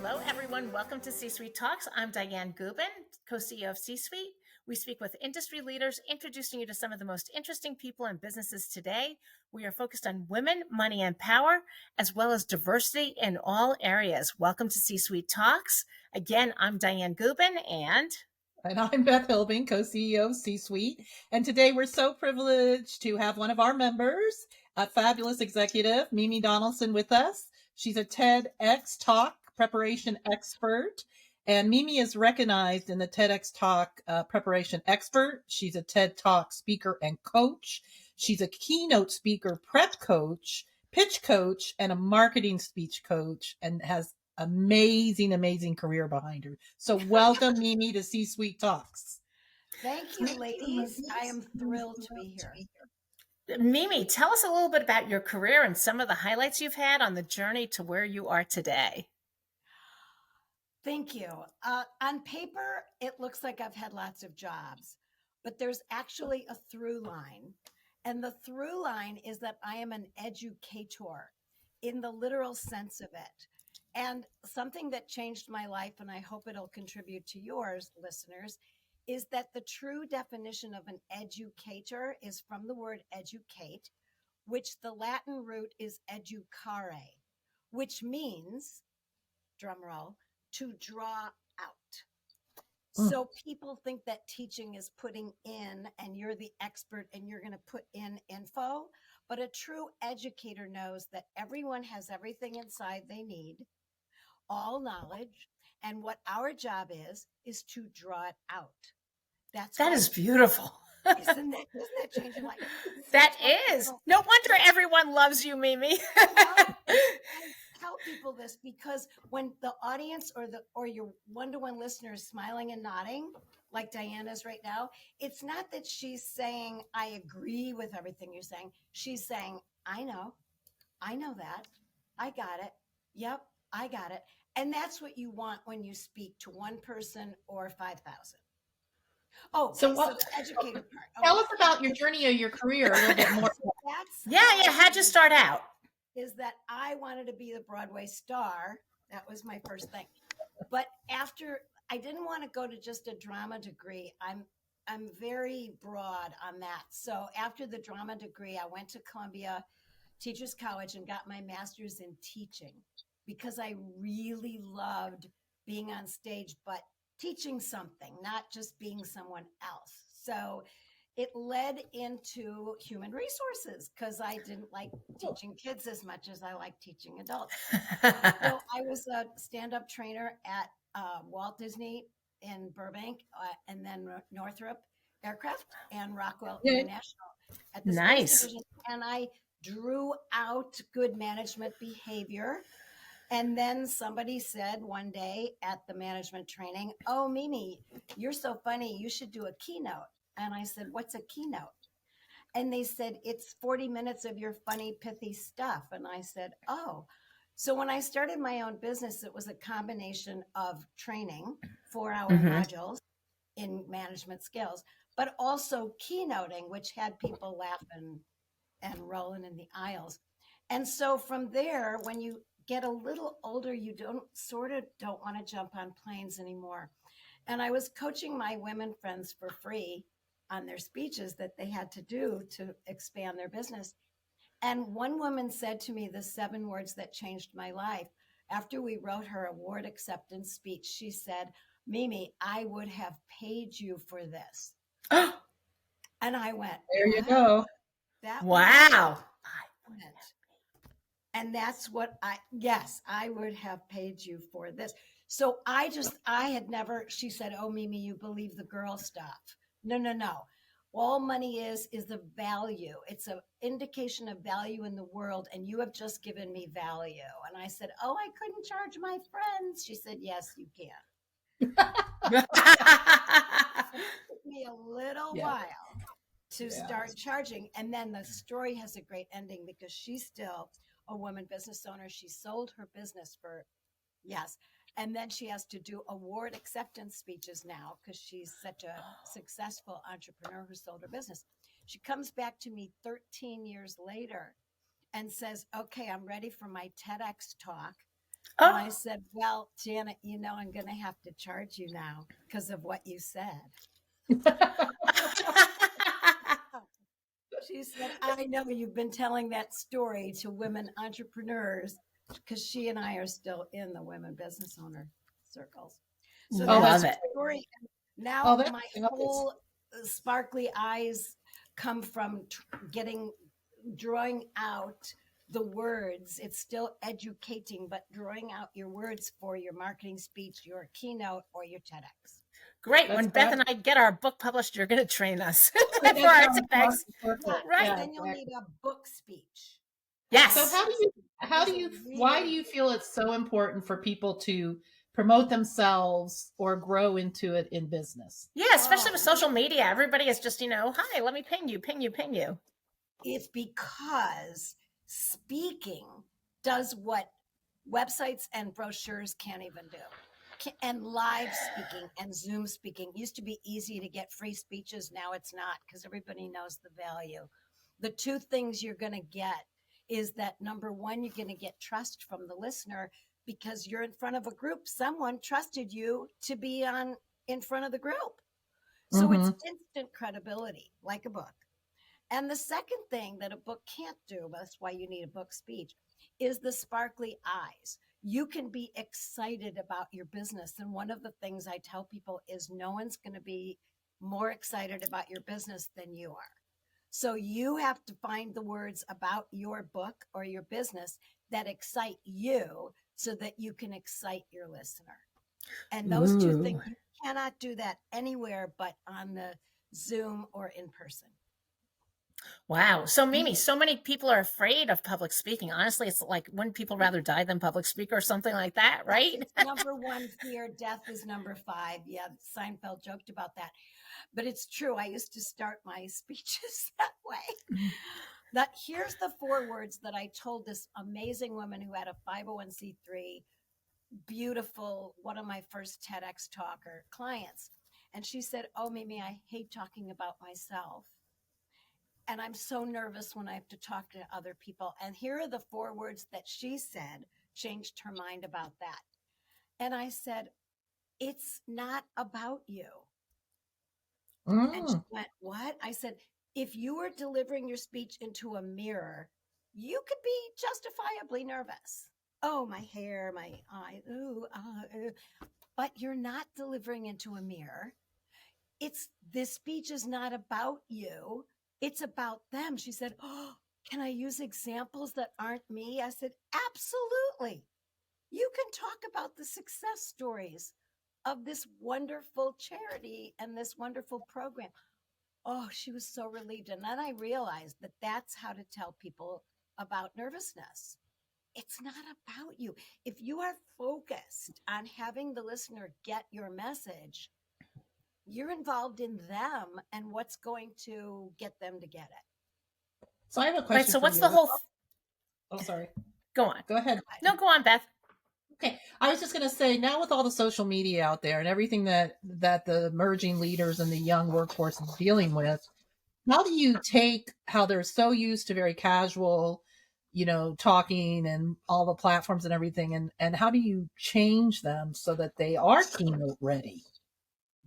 Hello, everyone. Welcome to C-Suite Talks. I'm Dianne Gubin, co-CEO of C-Suite. We speak with industry leaders, introducing you to some of the most interesting people and businesses today. We are focused on women, money, and power, as well as diversity in all areas. Welcome to C-Suite Talks. Again, I'm Dianne Gubin, and I'm Beth Hilbing, co-CEO of C-Suite. And today we're so privileged to have one of our members, a fabulous executive, Mimi Donaldson, with us. She's a TEDx Talk preparation expert. And Mimi is recognized in the TEDx Talk preparation expert. She's a TED Talk speaker and coach. She's a keynote speaker, prep coach, pitch coach, and a marketing speech coach, and has amazing career behind her. So welcome Mimi to C-Suite Talks. Thank you, ladies. I am thrilled to be here. Mimi, tell us a little bit about your career and some of the highlights you've had on the journey to where you are today. Thank you. On paper, it looks like I've had lots of jobs, but there's actually a through line. And the through line is that I am an educator in the literal sense of it. And something that changed my life, and I hope it'll contribute to yours, listeners, is that the true definition of an educator is from the word educate, which the Latin root is educare, which means, drumroll, to draw out. So people think that teaching is putting in and you're the expert and you're going to put in info. But a true educator knows that everyone has everything inside they need, all knowledge. And what our job is to draw it out. That is beautiful. Isn't that changing life? That is. No wonder everyone loves you, Mimi. I tell people this because when the audience or your one-to-one listener is smiling and nodding, like Dianne is right now, it's not that she's saying, I agree with everything you're saying. She's saying, I know that. I got it. Yep, I got it. And that's what you want when you speak to one person or 5,000. Oh, so the educator part. Tell us about your journey of your career a little bit more. How'd you start out? Is that I wanted to be the Broadway star. That was my first thing. But after, I didn't want to go to just a drama degree. I'm very broad on that. So after the drama degree, I went to Columbia Teachers College and got my master's in teaching because I really loved being on stage, but teaching something, not just being someone else. So it led into human resources because I didn't like teaching kids as much as I like teaching adults. So I was a stand-up trainer at Walt Disney in Burbank and then Northrop Aircraft and Rockwell International at the Space Division. And I drew out good management behavior. And then somebody said one day at the management training, oh, Mimi, you're so funny. You should do a keynote. And I said, what's a keynote? And they said, it's 40 minutes of your funny, pithy stuff. And I said, oh. So when I started my own business, it was a combination of training, 4-hour modules in management skills, but also keynoting, which had people laughing and rolling in the aisles. And so from there, when you get a little older, you don't want to jump on planes anymore. And I was coaching my women friends for free on their speeches that they had to do to expand their business. And one woman said to me the 7 words that changed my life. After we wrote her award acceptance speech, she said, Mimi, I would have paid you for this. And I went, there you go. Wow. And that's what I would have paid you for this. So I had never, she said, oh, Mimi, you believe the girl stuff. No. All money is the value. It's an indication of value in the world. And you have just given me value. And I said, oh, I couldn't charge my friends. She said, yes, you can. It took me a little while to start charging. And then the story has a great ending because she's still a woman business owner. She sold her business for, and then she has to do award acceptance speeches now because she's such a successful entrepreneur who sold her business. She comes back to me 13 years later and says, okay, I'm ready for my TEDx talk. And I Oh. said, well, Janet, I'm going to have to charge you now because of what you said. She said, I know you've been telling that story to women entrepreneurs because she and I are still in the women business owner circles. So Oh, that's Love that's the it. story. oh, Now that's my nice. whole sparkly eyes come from drawing out the words. It's still educating, but drawing out your words for your marketing speech, your keynote, or your TEDx. Great. That's When Beth and fabulous. I get our book published, you're going to train us for That's our our TEDx. Yeah, perfect. because Right. Yeah, then you'll exactly. need a book speech. And So Yes. book how is do a you why do really you feel it's so important for people to promote themselves or grow into it in business? Yeah, especially with oh, social media. Everybody is just, hi, let me ping you, ping you, ping you. it's because speaking does what websites and brochures can't even do. And live speaking and Zoom speaking used to be easy to get free speeches. Now it's not because everybody knows the value. The two things you're going to get is that number one, you're going to get trust from the listener because you're in front of a group. Someone trusted you to be in front of the group. So it's Mm-hmm. instant credibility, like a book. And the second thing that a book can't do, that's why you need a book speech, is the sparkly eyes. You can be excited about your business. And one of the things I tell people is no one's going to be more excited about your business than you are. So you have to find the words about your book or your business that excite you so that you can excite your listener. And those two Ooh. things, you cannot do that anywhere but on the Zoom or in person. Wow. So Mimi, so many people are afraid of public speaking. Honestly, it's like when people rather die than public speak or something like that, right? It's number one fear. Death is number five. Yeah, Seinfeld joked about that. But it's true. I used to start my speeches that way. Here's the 4 words that I told this amazing woman who had a 501c3, beautiful, one of my first TEDx talker clients. And she said, oh, Mimi, I hate talking about myself. And I'm so nervous when I have to talk to other people. And here are the 4 words that she said changed her mind about that. And I said, it's not about you. And she Mm. went, what? I said, if you were delivering your speech into a mirror, you could be justifiably nervous. Oh, my hair, my eye, but you're not delivering into a mirror. This speech is not about you. It's about them. She said, oh, can I use examples that aren't me? I said, absolutely. You can talk about the success stories of this wonderful charity and this wonderful program. Oh, she was so relieved. And then I realized that that's how to tell people about nervousness. It's not about you. If you are focused on having the listener get your message, you're involved in them and what's going to get them to get it. So I have a Right. question So for what's the you. whole Oh, sorry. go on. Go ahead. No, go on, Beth. Okay, I was just going to say, now with all the social media out there and everything that the emerging leaders and the young workforce is dealing with, how do you take how they're so used to very casual, talking and all the platforms and everything, and how do you change them so that they are keynote ready?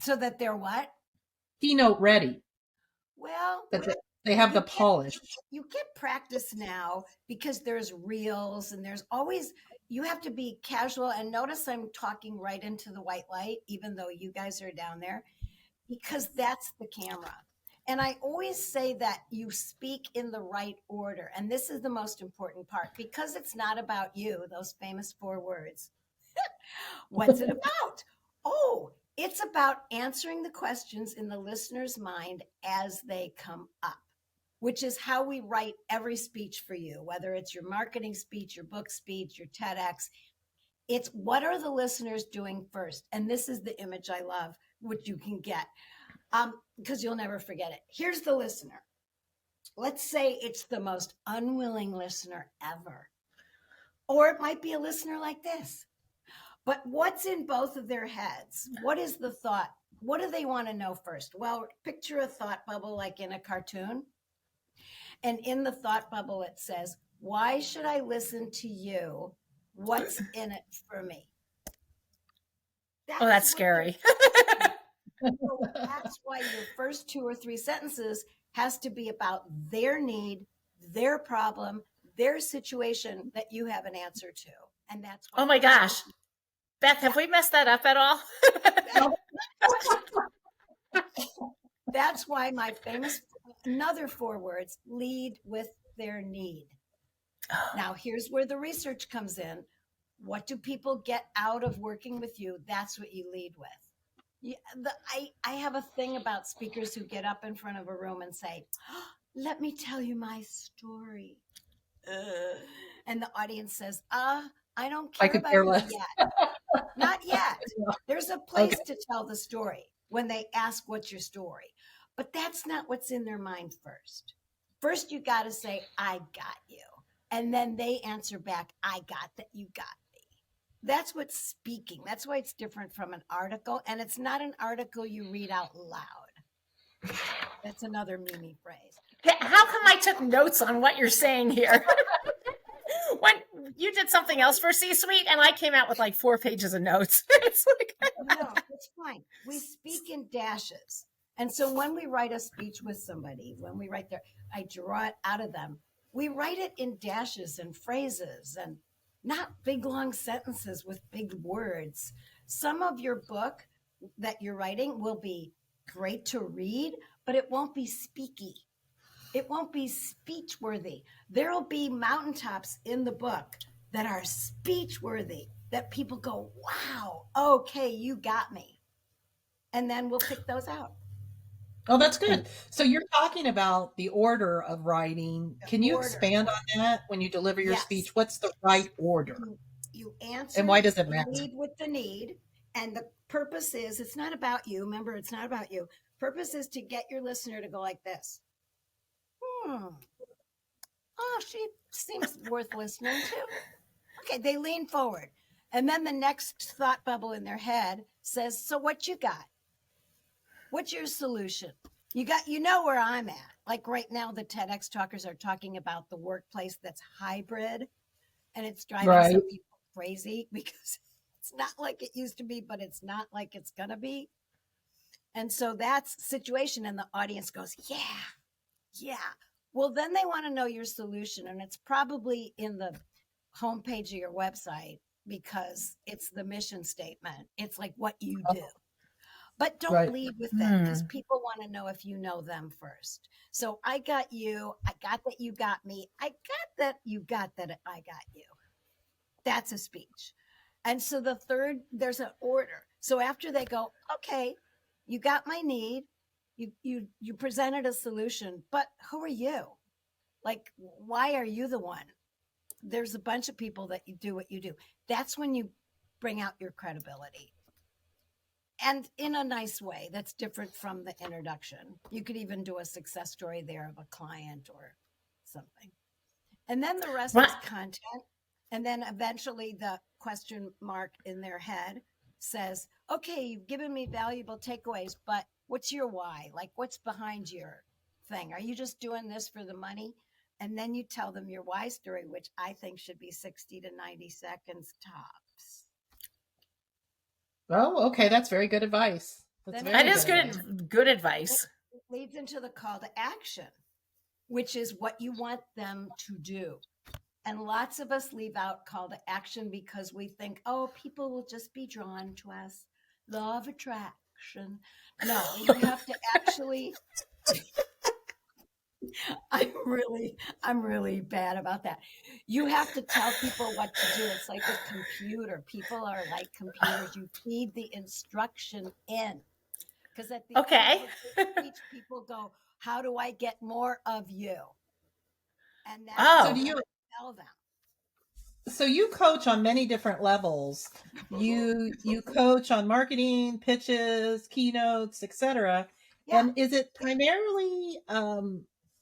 So that they're what? Keynote ready, Well, that they have you the get polish. you get practice now because there's reels and there's always you have to be casual. And notice I'm talking right into the white light, even though you guys are down there, because that's the camera. And I always say that you speak in the right order. And this is the most important part because it's not about you, those famous 4 words. What's it about? Oh, it's about answering the questions in the listener's mind as they come up, which is how we write every speech for you, whether it's your marketing speech, your book speech, your TEDx. It's what are the listeners doing first? And this is the image I love, which you can get because you'll never forget it. Here's the listener. Let's say it's the most unwilling listener ever. Or it might be a listener like this. But what's in both of their heads? What is the thought? What do they want to know first? Well, picture a thought bubble like in a cartoon. And in the thought bubble, it says, why should I listen to you What's in it for me? Oh, that's what scary. So that's why your first 2 or 3 sentences has to be about their need, their problem, their situation that you have an answer to. And that's why. Oh my gosh. Beth, have we messed that up at all? That's why my famous, another 4 words, lead with their need. Now, here's where the research comes in. What do people get out of working with you? That's what you lead with. I have a thing about speakers who get up in front of a room and say, oh, let me tell you my story. And the audience says, I don't care about it yet. Not yet. There's a place to tell the story when they ask, what's your story? But that's not what's in their mind first. First, you got to say, I got you. And then they answer back, I got that you got me. That's what's speaking. That's why it's different from an article. And it's not an article you read out loud. That's another Mimi phrase. How come I took notes on what you're saying here? When you did something else for C-Suite and I came out with like 4 pages of notes. It's like no, it's fine. We speak in dashes. And so when we write a speech with somebody, when we write I draw it out of them. We write it in dashes and phrases and not big long sentences with big words. Some of your book that you're writing will be great to read, but it won't be speaky. It won't be speech worthy. There'll be mountaintops in the book that are speech worthy, that people go, wow, okay, you got me. And then we'll pick those out. Oh, that's good. So you're talking about the order of writing. Can you expand on that when you deliver your speech? What's the right order? You answer. And why does it matter? Lead with the need. And the purpose is, it's not about you. Remember, it's not about you. Purpose is to get your listener to go like this. Oh, she seems worth listening to. Okay, they lean forward. And then the next thought bubble in their head says, so what you got? What's your solution? You know where I'm at. Like right now, the TEDx talkers are talking about the workplace that's hybrid, and it's driving some people crazy because it's not like it used to be, but it's not like it's going to be. And so that's situation. And the audience goes, yeah. Well, then they want to know your solution. And it's probably in the homepage of your website because it's the mission statement. It's like what you do. But don't lead with that because people want to know if you know them first. So I got you. I got that you got me. I got that you got that I got you. That's a speech. And so the third, there's an order. So after they go, okay, you got my need. You presented a solution, but who are you? Like, why are you the one? There's a bunch of people that you do what you do. That's when you bring out your credibility. And in a nice way, that's different from the introduction. You could even do a success story there of a client or something. And then the rest is content. And then eventually the question mark in their head says, okay, you've given me valuable takeaways, but what's your why? Like, what's behind your thing? Are you just doing this for the money? And then you tell them your why story, which I think should be 60 to 90 seconds tops. Oh, okay. That's very good advice. That is good advice. It leads into the call to action, which is what you want them to do. And lots of us leave out call to action because we think, oh, people will just be drawn to us. Law of attraction. No, you have to actually. I'm really bad about that. You have to tell people what to do. It's like a computer. People are like computers. You feed the instruction in. Because at the end of the speech, people go, how do I get more of you? And that's what you tell them. So you coach on many different levels. You coach on marketing, pitches, keynotes, etc. Yeah. And is it primarily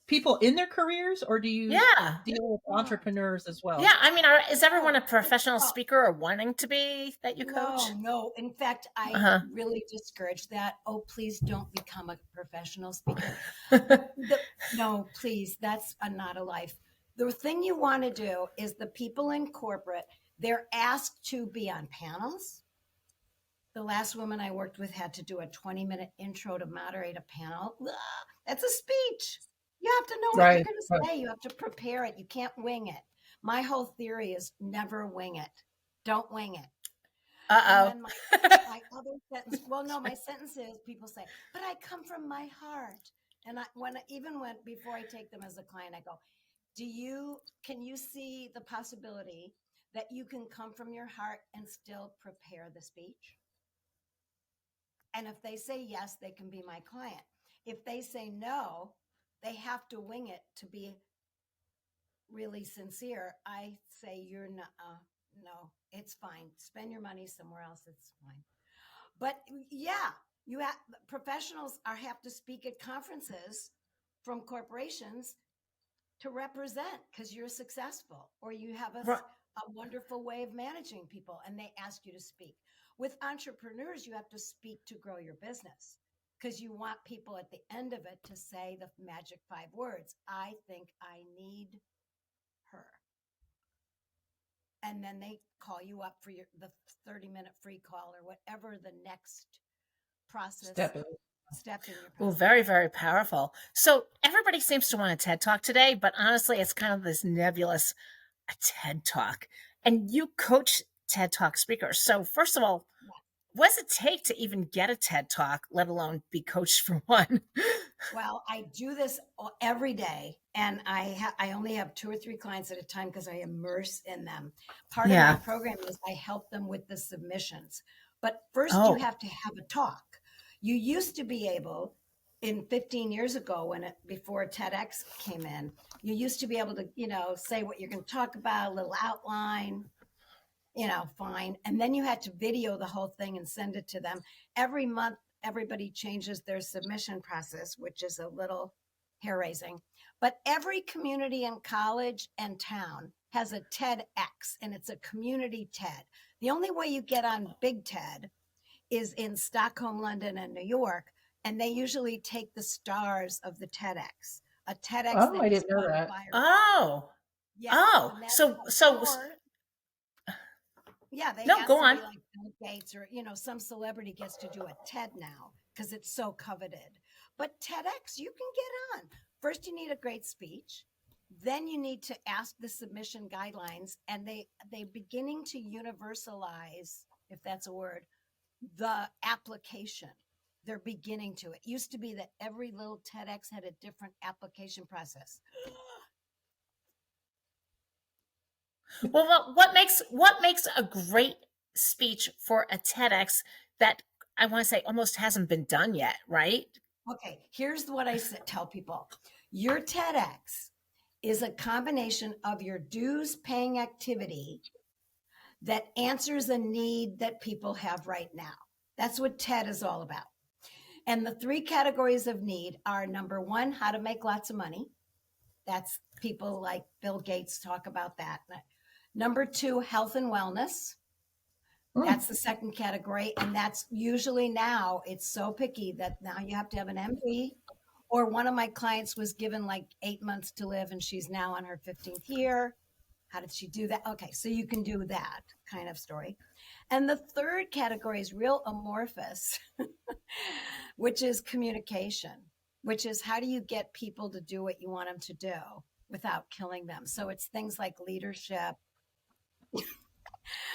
people in their careers, or do you deal with entrepreneurs as well? Yeah, I mean, is everyone a professional speaker or wanting to be that you coach? No. In fact, I really discourage that. Oh, please don't become a professional speaker. No, please, that's not a life. The thing you want to do is the people in corporate, They're asked to be on panels. The last woman I worked with had to do a 20-minute intro to moderate a panel. That's a speech. You have to know what you're going to say. You have to prepare it. You can't wing it. My whole theory is never wing it. Don't wing it. And then my other sentence, well, no, my sentence is people say, but I come from my heart. And before I take them as a client, I go, can you see the possibility that you can come from your heart and still prepare the speech? And if they say yes, they can be my client. If they say no, they have to wing it to be really sincere. I say, you're not, no, it's fine. Spend your money somewhere else. It's fine. But yeah, professionals have to speak at conferences from corporations to represent because you're successful or you have a wonderful way of managing people and they ask you to speak. With entrepreneurs, you have to speak to grow your business because you want people at the end of it to say the magic 5 words. I think I need her. And then they call you up for the 30-minute free call or whatever the next process step in your process. Well, very, very powerful. So everybody seems to want a TED Talk today, but honestly, it's kind of this nebulous TED Talk. And you coach TED Talk speakers. So first of all, what does it take to even get a TED Talk, let alone be coached for one? Well, I do this every day, and I only have 2 or 3 clients at a time because I immerse in them. Part of my program is I help them with the submissions. But first, you have to have a talk. You used to be able, 15 years ago, before TEDx came in, you used to be able to, say what you're going to talk about, a little outline, fine. And then you had to video the whole thing and send it to them. Every month, everybody changes their submission process, which is a little hair-raising. But every community and college and town has a TEDx, and it's a community TED. The only way you get on Big TED is in Stockholm, London, and New York, and they usually take the stars of the TEDx. A TEDx. Oh, I didn't know that. Yeah, they go on. Like Bill Gates or some celebrity gets to do a TED now because it's so coveted. But TEDx, you can get on. First, you need a great speech. Then you need to ask the submission guidelines, and they beginning to universalize, if that's a word, the application. They're beginning to. It used to be that every little TEDx had a different application process. Well, what makes a great speech for a TEDx that I want to say almost hasn't been done yet, right? Okay, here's what I tell people. Your TEDx is a combination of your dues paying activity that answers a need that people have right now. That's what TED is all about. And the 3 categories of need are, number 1, how to make lots of money. That's people like Bill Gates talk about that. Number 2, health and wellness. That's the second category. And that's usually now, it's so picky that now you have to have an MD. Or one of my clients was given like 8 months to live and she's now on her 15th year. How did she do that? Okay, so you can do that kind of story. And the third category is real amorphous, which is communication, which is how do you get people to do what you want them to do without killing them? So it's things like leadership,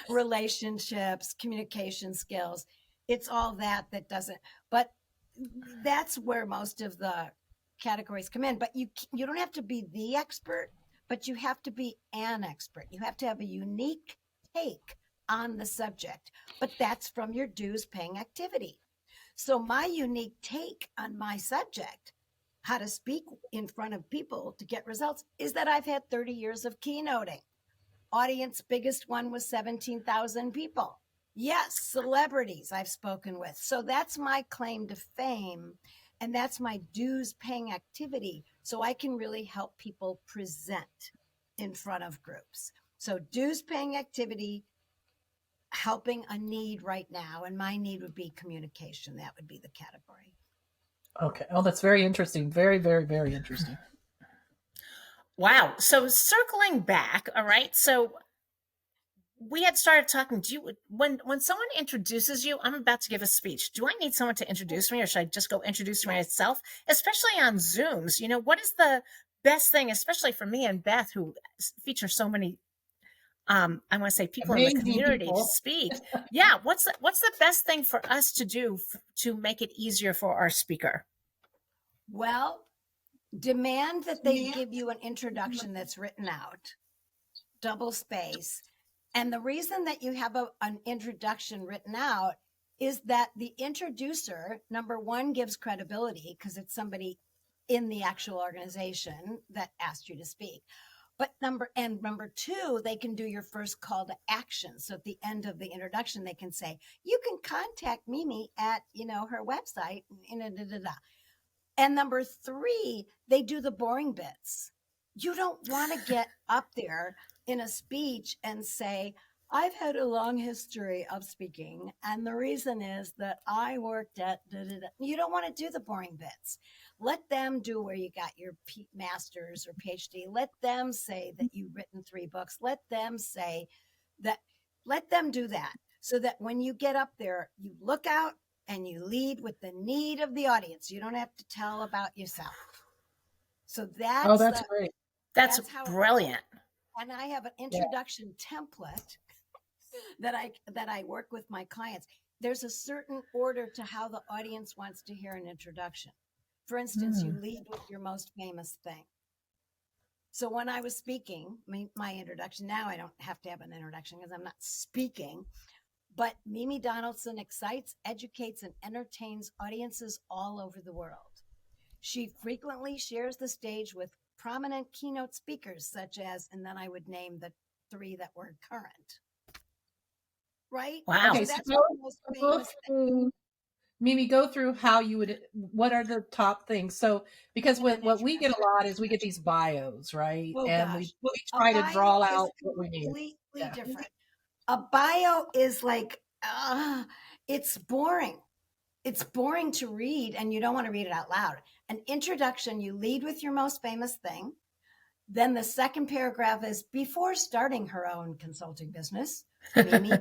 relationships, communication skills. It's all that doesn't, but that's where most of the categories come in. But you don't have to be the expert, but you have to be an expert. You have to have a unique take on the subject, but that's from your dues paying activity. So my unique take on my subject, how to speak in front of people to get results, is that I've had 30 years of keynoting. Audience biggest one was 17,000 people. Yes, celebrities I've spoken with. So that's my claim to fame, and that's my dues paying activity. So I can really help people present in front of groups. So dues paying activity, helping a need right now, and my need would be communication. That would be the category. Okay. Oh, that's very interesting. Very, very, very interesting. Wow. So circling back, all right. So we had started talking. Do you, when someone introduces you, I'm about to give a speech. Do I need someone to introduce me, or should I just go introduce myself? Especially on Zooms, what is the best thing, especially for me and Beth, who feature so many I want to say people in the Amazing community to people. speak. Yeah, what's the best thing for us to do to make it easier for our speaker? Well, demand that they give you an introduction that's written out, double space. And the reason that you have an introduction written out is that the introducer, number one, gives credibility because it's somebody in the actual organization that asked you to speak. But number two, they can do your first call to action. So at the end of the introduction, they can say, you can contact Mimi at, her website. And number three, they do the boring bits. You don't want to get up there in a speech and say, I've had a long history of speaking. And the reason is that I worked at, you don't want to do the boring bits. Let them do where you got your master's or PhD. Let them say that you've written 3 books. Let them say that, let them do that so that when you get up there, you look out and you lead with the need of the audience. You don't have to tell about yourself. So That's great. That's how brilliant. And I have an introduction template that I work with my clients. There's a certain order to how the audience wants to hear an introduction. For instance, you lead with your most famous thing. So when I was speaking, my introduction, now I don't have to have an introduction because I'm not speaking, but Mimi Donaldson excites, educates, and entertains audiences all over the world. She frequently shares the stage with prominent keynote speakers such as, and then I would name the 3 that were current. Right? Wow. Okay, So that's so the most famous thing. Mimi, go through what are the top things? So, because what we get a lot is we get these bios, right? Oh And gosh. we try to draw out what we need. Completely different. A bio is like, it's boring. It's boring to read and you don't want to read it out loud. An introduction, you lead with your most famous thing. Then the second paragraph is before starting her own consulting business, Mimi,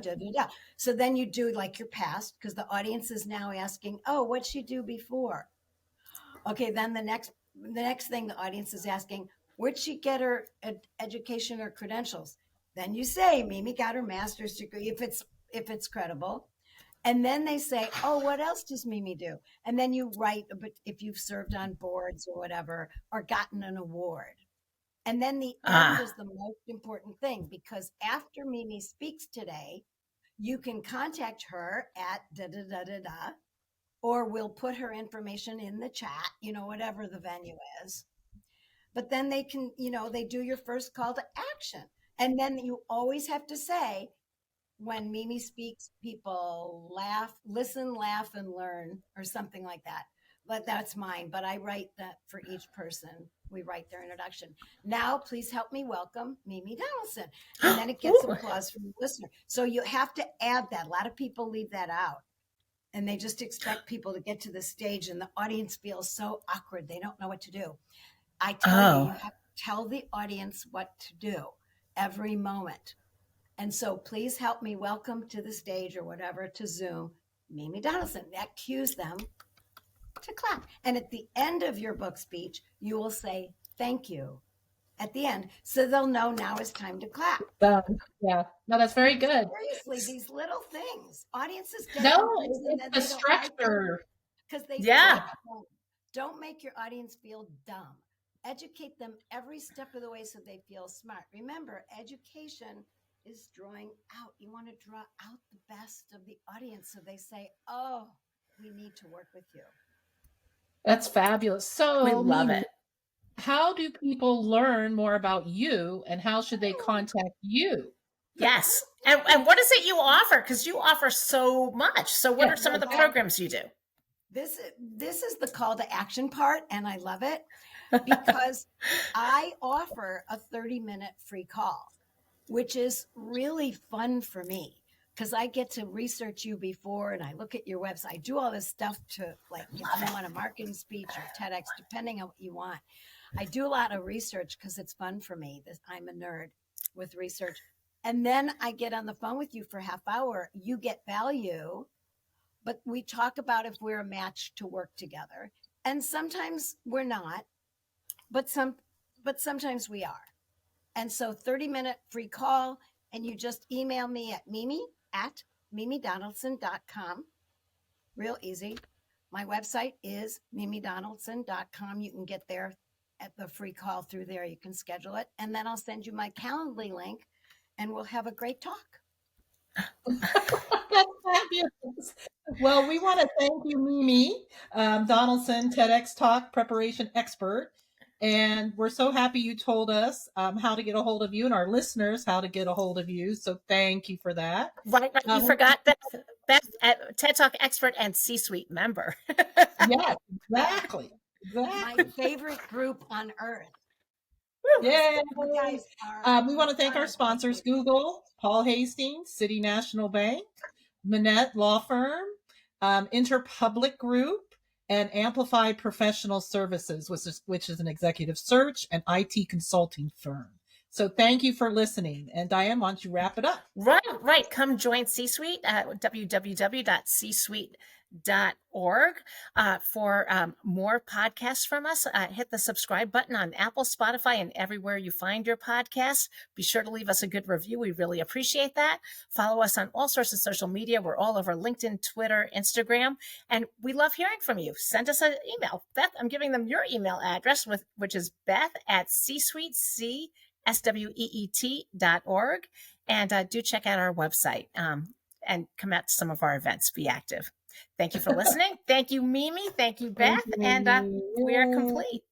So then you do like your past because the audience is now asking, oh, what'd she do before? Okay, then the next thing the audience is asking, where'd she get her education or credentials? Then you say Mimi got her master's degree if it's credible. And then they say, oh, what else does Mimi do? And then you write, but if you've served on boards or whatever, or gotten an award. And then the end is the most important thing because after Mimi speaks today, you can contact her at or we'll put her information in the chat, whatever the venue is. But then they can, they do your first call to action. And then you always have to say, when Mimi speaks, people laugh, listen, laugh, and learn, or something like that. But that's mine. But I write that for each person. We write their introduction. Now, please help me welcome Mimi Donaldson. And then it gets applause from the listener. So you have to add that. A lot of people leave that out. And they just expect people to get to the stage and the audience feels so awkward. They don't know what to do. I tell you, you have to tell the audience what to do every moment. And so please help me welcome to the stage or whatever to Zoom, Mimi Donaldson. That cues them to clap. And at the end of your book speech, you will say, thank you at the end. So they'll know now is time to clap. Yeah. No, that's very good. Seriously, these little things. Audiences get it's a structure. Because they don't make your audience feel dumb. Educate them every step of the way so they feel smart. Remember, education is drawing out. You want to draw out the best of the audience so they say, oh, we need to work with you. That's fabulous. So we love Mimi, it. How do people learn more about you and how should they contact you? Yes. And what is it you offer? Because you offer so much. So what are some of the programs you do? This is the call to action part, and I love it because I offer a 30-minute free call, which is really fun for me because I get to research you before and I look at your website. I do all this stuff to, like, if you want a marketing speech or TEDx, depending on what you want. I do a lot of research because it's fun for me. I'm a nerd with research. And then I get on the phone with you for a half hour. You get value, but we talk about if we're a match to work together. And sometimes we're not, but sometimes we are. And so 30-minute free call, and you just email me at mimi@mimidonaldson.com. Real easy. My website is mimidonaldson.com. You can get there at the free call through there. You can schedule it. And then I'll send you my Calendly link and we'll have a great talk. That's fabulous. Well, we want to thank you, Mimi Donaldson, TEDx Talk preparation expert. And we're so happy you told us how to get a hold of you and our listeners how to get a hold of you. So thank you for that. Right. You forgot Beth, TED Talk expert and C-suite member. Yes, exactly. My favorite group on earth. Yeah. You guys are We want to thank our sponsors, Google, Paul Hastings, City National Bank, Manette Law Firm, Interpublic Group, and Amplified Professional Services, which is an executive search and IT consulting firm. So thank you for listening. And Dianne, why don't you wrap it up? Right. Come join C-Suite at www.csuite.org for more podcasts from us. Hit the subscribe button on Apple, Spotify, and everywhere you find your podcasts. Be sure to leave us a good review. We really appreciate that. Follow us on all sorts of social media. We're all over LinkedIn, Twitter, Instagram, and we love hearing from you. Send us an email. Beth, I'm giving them your email address, which is beth@csuite.org. And do check out our website and come out to some of our events. Be active. Thank you for listening. Thank you, Mimi. Thank you, Beth. And we are complete.